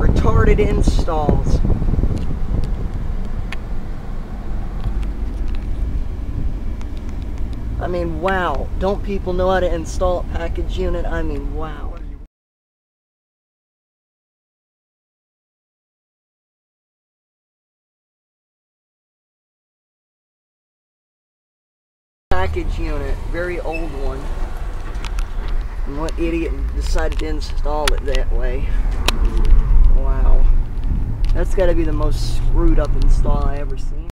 Retarded installs. I mean, wow. Don't people know how to install a package unit? I mean, wow. Package unit, very old one. And what idiot decided to install it that way? Wow. That's gotta be the most screwed up install I ever seen.